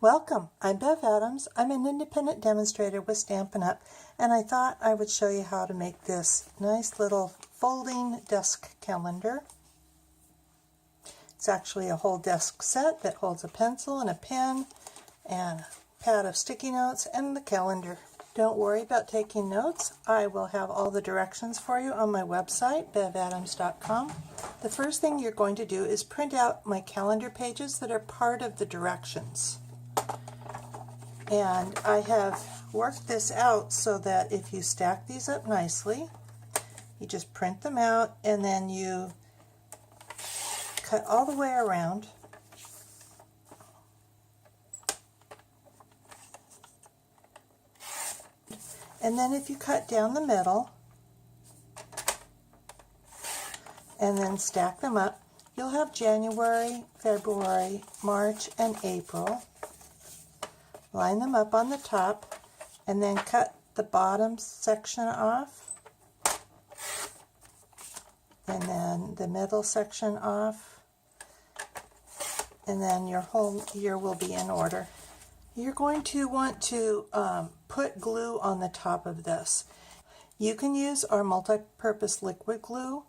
Welcome, I'm Bev Adams. I'm an independent demonstrator with Stampin' Up! And I thought I would show you how to make this nice little folding desk calendar. It's actually a whole desk set that holds a pencil and a pen and a pad of sticky notes and the calendar. Don't worry about taking notes. I will have all the directions for you on my website, bevadams.com. The first thing you're going to do is print out my calendar pages that are part of the directions. And I have worked this out so that if you stack these up nicely, you just print them out and then you cut all the way around. And then if you cut down the middle and then stack them up, you'll have January, February, March, and April. Line them up on the top and then cut the bottom section off and then the middle section off, and then your whole year will be in order. You're going to want to put glue on the top of this. You can use our multi-purpose liquid glue,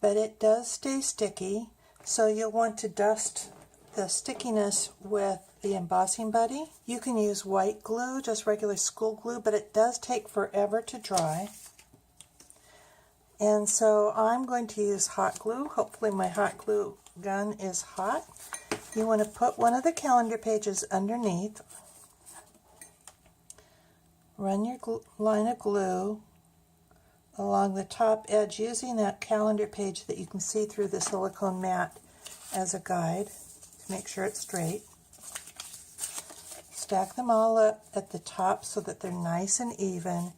but it does stay sticky, so you'll want to dust the stickiness with the embossing buddy. You can use white glue, just regular school glue, but it does take forever to dry. And so I'm going to use hot glue. Hopefully my hot glue gun is hot. You want to put one of the calendar pages underneath. Run your line of glue along the top edge using that calendar page that you can see through the silicone mat as a guide to make sure it's straight. Stack them all up at the top so that they're nice and even,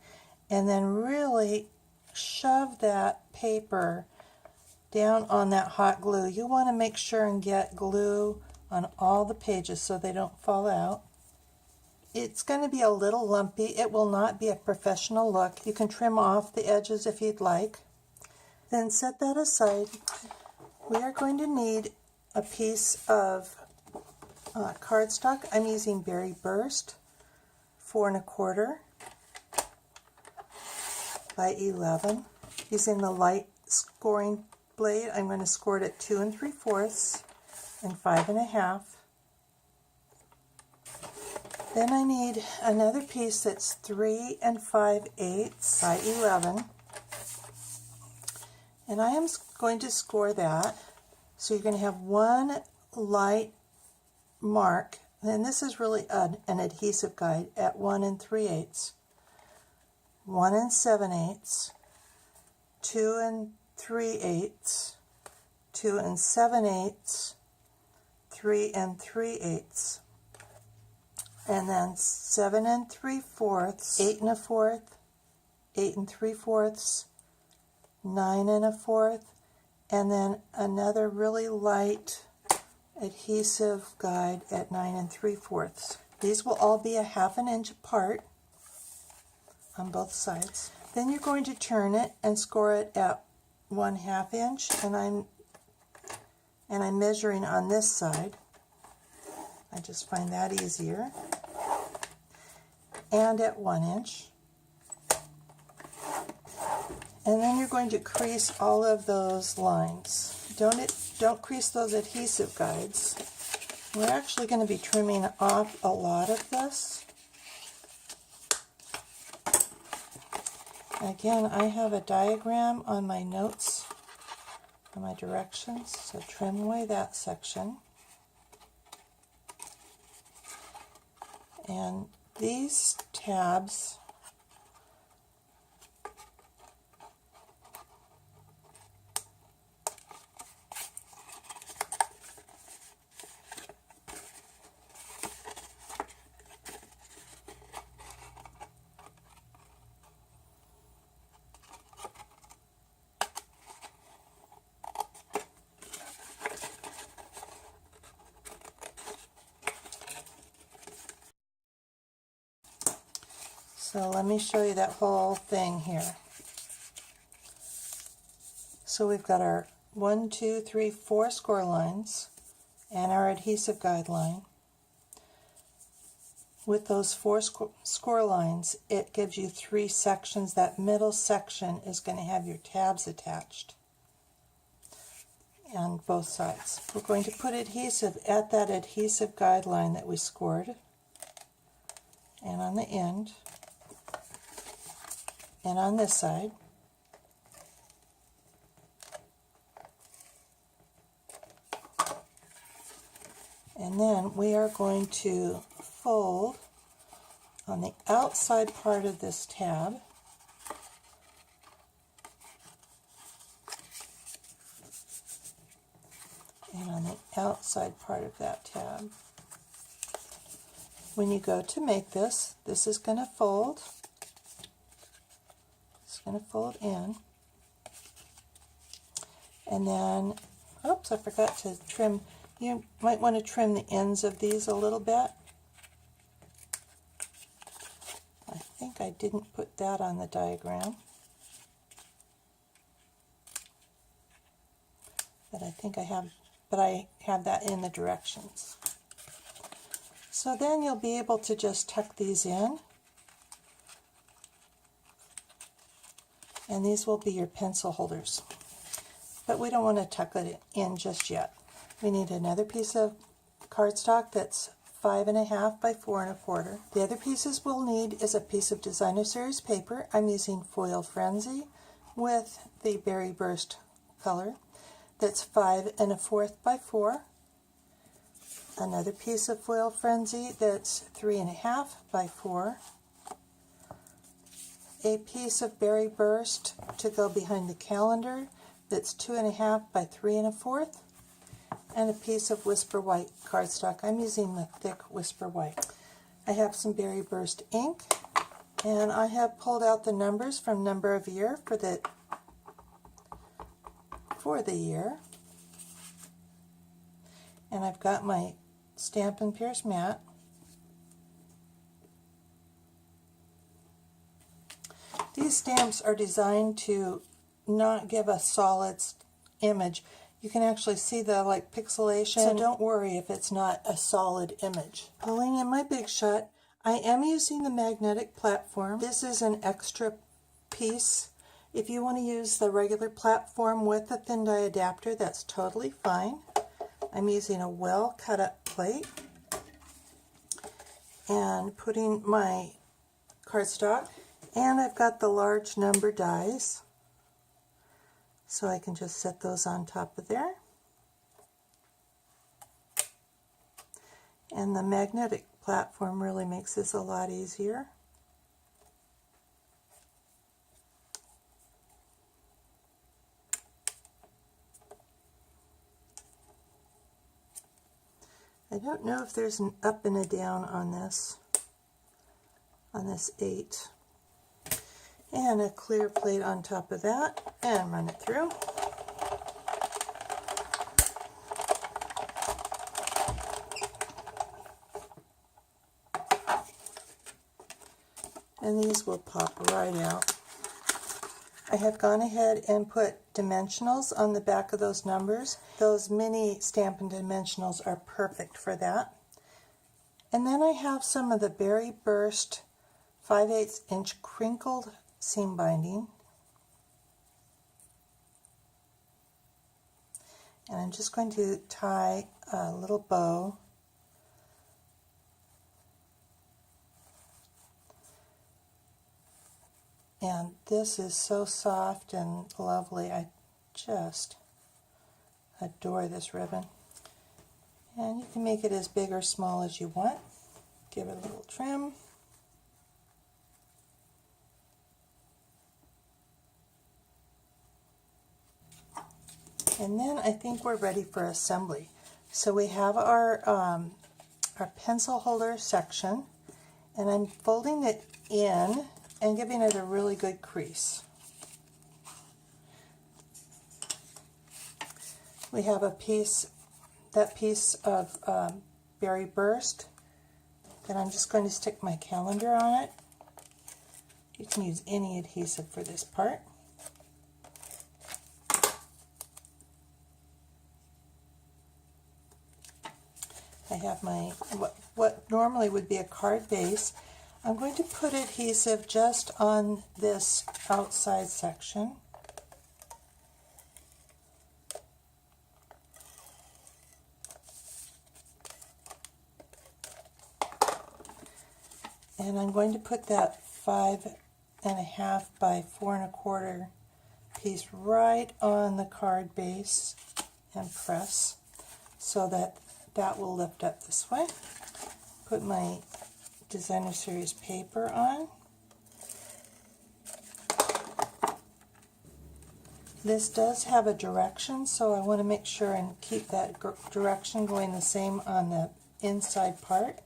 and then really shove that paper down on that hot glue. You want to make sure and get glue on all the pages so they don't fall out. It's going to be a little lumpy. It will not be a professional look. You can trim off the edges if you'd like. Then set that aside. We are going to need a piece of cardstock. I'm using Berry Burst 4 1/4 by 11. Using the light scoring blade, I'm going to score it at 2 3/4 and 5 1/2. Then I need another piece that's 3 5/8 by 11. And I am going to score that. So you're going to have one light mark, and this is really an adhesive guide, at 1 3/8, 1 7/8, 2 3/8, 2 7/8, 3 3/8, and then 7 3/4, 8 1/4, 8 3/4, 9 1/4, and then another really light adhesive guide at 9 3/4. These will all be a 1/2 inch apart on both sides. Then you're going to turn it and score it at 1/2 inch, and I'm measuring on this side. I just find that easier. And at 1 inch. And then you're going to crease all of those lines. Don't crease those adhesive guides. We're actually going to be trimming off a lot of this. Again, I have a diagram on my notes, on my directions, so trim away that section. And these tabs So let me show you that whole thing here. So we've got our 1, 2, 3, 4 score lines and our adhesive guideline. with those 4 score lines, it gives you 3 sections. That middle section is going to have your tabs attached on both sides. We're going to put adhesive at that adhesive guideline that we scored, and on the end, and on this side. And then we are going to fold on the outside part of this tab, and on the outside part of that tab. When you go to make this, this is going to fold. It's going to fold in. And then, oops, I forgot to trim. You might want to trim the ends of these a little bit. I think I didn't put that on the diagram, but I think I have, that in the directions. So then you'll be able to just tuck these in, and these will be your pencil holders. But we don't want to tuck it in just yet. We need another piece of cardstock that's 5.5 by 4 1/4. The other pieces we'll need is a piece of Designer Series paper. I'm using Foil Frenzy with the Berry Burst color. That's 5 1/4 by 4. Another piece of Foil Frenzy that's 3.5 by 4. A piece of Berry Burst to go behind the calendar that's 2.5 by 3 1/4. And a piece of Whisper White cardstock. I'm using the thick Whisper White. I have some Berry Burst ink, and I have pulled out the numbers from number of year for the year. And I've got my Stampin' Pierce mat. These stamps are designed to not give a solid image. You can actually see the pixelation, so don't worry if it's not a solid image. Pulling in my Big Shot, I am using the magnetic platform. This is an extra piece. If you want to use the regular platform with a thin die adapter, that's totally fine. I'm using a well cut up plate and putting my cardstock, and I've got the large number dies, so I can just set those on top of there. And the magnetic platform really makes this a lot easier. I don't know if there's an up and a down on this 8. And a clear plate on top of that, and run it through. And these will pop right out. I have gone ahead and put dimensionals on the back of those numbers. Those mini Stampin' Dimensionals are perfect for that. And then I have some of the Berry Burst 5/8 inch crinkled seam binding, and I'm just going to tie a little bow and this is so soft and lovely. I just adore this ribbon, and you can make it as big or small as you want. Give it a little trim. And then I think we're ready for assembly. So we have our pencil holder section, and I'm folding it in and giving it a really good crease. We have that piece of Berry Burst, and I'm just going to stick my calendar on it. You can use any adhesive for this part. I have my, what normally would be a card base. I'm going to put adhesive just on this outside section. And I'm going to put that 5.5 by 4.25 piece right on the card base and press so that that will lift up this way. Put my Designer Series paper on. This does have a direction, so I want to make sure and keep that direction going the same on the inside part.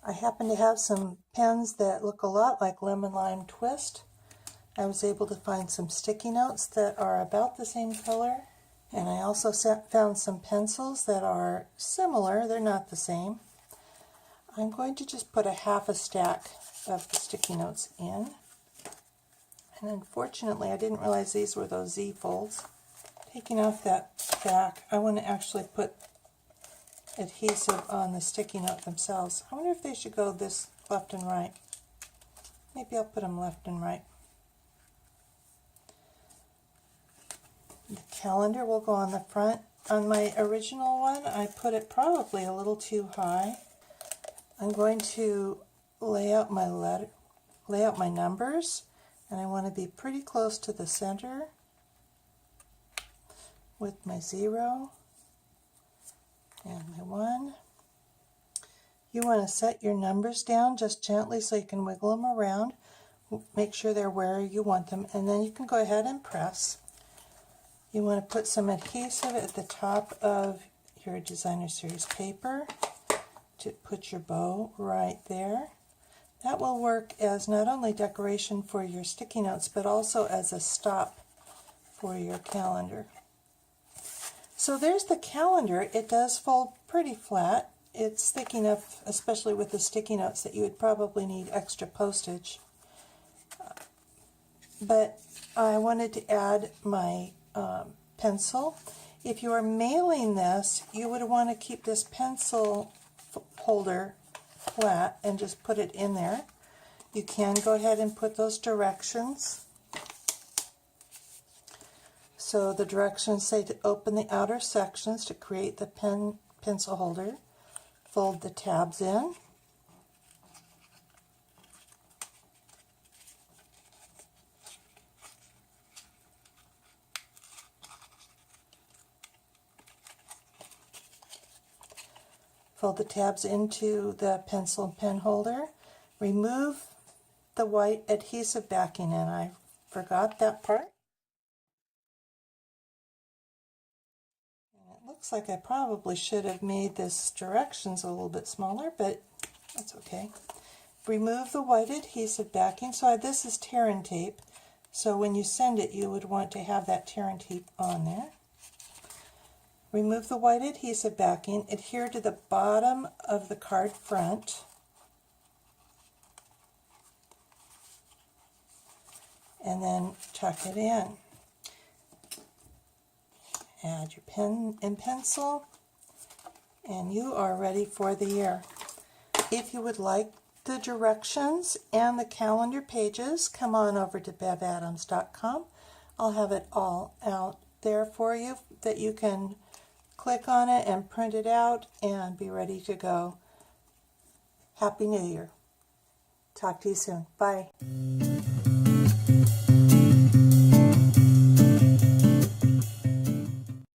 I happen to have some pens that look a lot like Lemon Lime Twist. I was able to find some sticky notes that are about the same color, and I also found some pencils that are similar. They're not the same. I'm going to just put a half a stack of the sticky notes in, and unfortunately I didn't realize these were those Z folds. Taking off that back, I want to actually put adhesive on the sticky note themselves. I wonder if they should go this left and right. Maybe I'll put them left and right. The calendar will go on the front. On my original one, I put it probably a little too high. I'm going to lay out my numbers, and I want to be pretty close to the center with my 0 and my 1. You want to set your numbers down just gently so you can wiggle them around. Make sure they're where you want them, and then you can go ahead and press. You want to put some adhesive at the top of your Designer Series paper to put your bow right there. That will work as not only decoration for your sticky notes, but also as a stop for your calendar. So there's the calendar. It does fold pretty flat. It's thick enough, especially with the sticky notes, that you would probably need extra postage. But I wanted to add my pencil. If you are mailing this, you would want to keep this pencil holder flat and just put it in there. You can go ahead and put those directions. So the directions say to open the outer sections to create the pencil holder. Fold the tabs in. Fold the tabs into the pencil and pen holder. Remove the white adhesive backing, and I forgot that part. And it looks like I probably should have made this directions a little bit smaller, but that's okay. Remove the white adhesive backing. So this is tear and tape, so when you send it you would want to have that tear and tape on there. Remove the white adhesive backing, adhere to the bottom of the card front, and then tuck it in. Add your pen and pencil, and you are ready for the year. If you would like the directions and the calendar pages, come on over to bevadams.com. I'll have it all out there for you that you can click on it and print it out and be ready to go. Happy New Year. Talk to you soon. Bye.